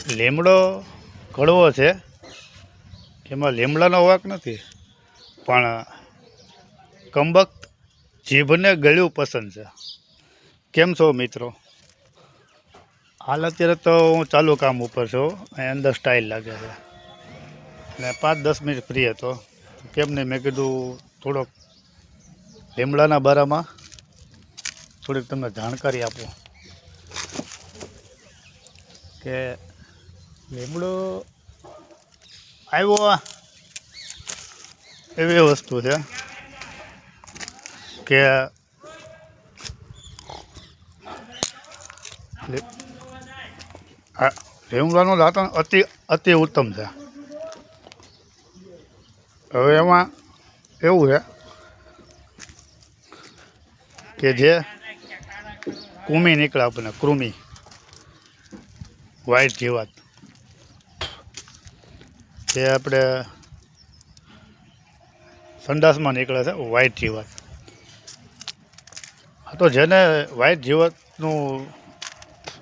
લીમડો કડવો છે, એમાં લીમડાનો વાંક નથી, પણ કંબક જીભને ગળ્યું પસંદ છે. કેમ છો મિત્રો? હાલ અત્યારે તો હું ચાલુ કામ ઉપર છું, અહીં અંદર સ્ટાઇલ લાગે છે ને 5-10 મિનિટ ફ્રી હતો. કેમ નહીં, મેં કીધું થોડોક લીમડાના બારામાં થોડીક તમને જાણકારી આપું કે લીમડો આવ્યો એવી વસ્તુ છે કે લીમડાનું દાંતણ અતિ ઉત્તમ છે. હવે એમાં એવું છે કે જે કૃમિ નીકળે આપણને, કૃમિ વ્હાઈટ જીવાત, જે આપણે સંડાસમાં નીકળે છે વ્હાઈટ જીવાત. તો જેને વ્હાઈટ જીવાતનું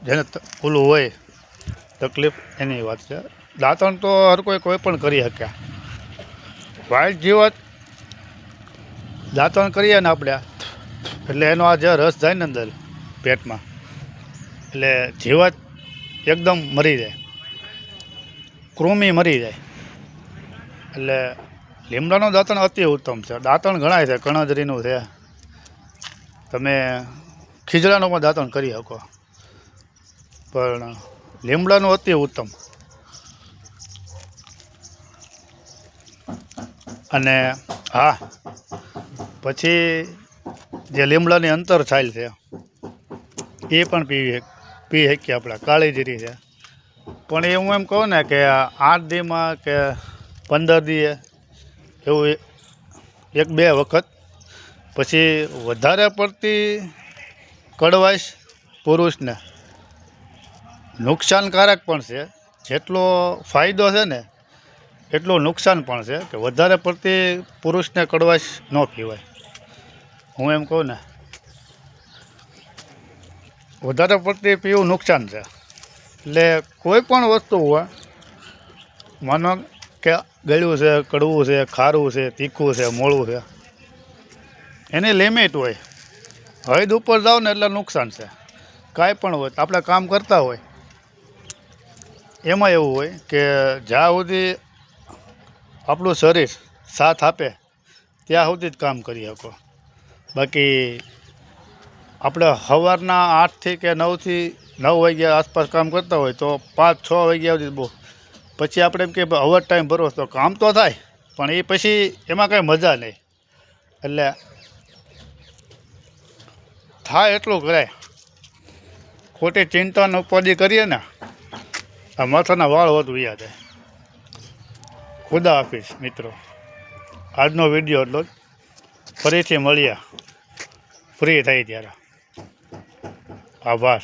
જેને ઓલું હોય તકલીફ, એની વાત છે. દાંતણ તો હર કોઈ પણ કરી શકે. વ્હાઈટ જીવાત દાંતણ કરીએ ને આપણે, એટલે એનો આ જે રસ જાય ને અંદર પેટમાં, એટલે જીવાત એકદમ મરી જાય, કૃમિ મરી જાય. એટલે લીમડાનું દાંતણ અતિ ઉત્તમ છે. દાંતણ ઘણાય છે, કણજરીનું છે, તમે ખીજડાનું પણ દાંતણ કરી શકો, પણ લીમડાનું અતિ ઉત્તમ. અને હા, પછી જે લીમડાની અંતર છાલ છે એ પણ પી શકીએ આપણે. કાળી જીરી છે, પણ એ હું એમ કહું ને કે 8 દીમાં કે 15 દીએ એવું 1-2 વખત. પછી વધારે પડતી કડવાશ પુરુષને નુકસાનકારક પણ છે. જેટલો ફાયદો છે ને એટલું નુકસાન પણ છે, કે વધારે પડતી પુરુષને કડવાશ ન પીવાય. હું એમ કહું ને, વધારે પડતી પીવું નુકસાન છે. એટલે કોઈ પણ વસ્તુ હોય, માનો કે ગળ્યું છે, કડવું છે, ખારું છે, તીખું છે, મોળું છે, એની લિમિટ હોય. હદ ઉપર જાઓ ને એટલે નુકસાન છે. કાંઈ પણ હોય, આપણે કામ કરતા હોય એમાં એવું હોય કે જ્યાં સુધી આપણું શરીર સાથ આપે ત્યાં સુધી જ કામ કરી શકો. બાકી આપણે સવારના 8થી કે 9 વાગ્યા આસપાસ કામ કરતા હોય તો 5-6 વાગ્યા સુધી બહુ. પછી આપણે એમ કે ઓવર ટાઈમ ભરવો તો કામ તો થાય, પણ એ પછી એમાં કાંઈ મજા નહીં. એટલે થાય એટલું કરાય. ખોટી ચિંતાનો ઉપાધિ કરીએ ને, આ માથાના વાળ વધુ યાદ જાય. ખુદા હાફિઝ મિત્રો. આજનો વિડીયો એટલો જ. ફરીથી મળીએ ફ્રી થાય ત્યારે. આભાર.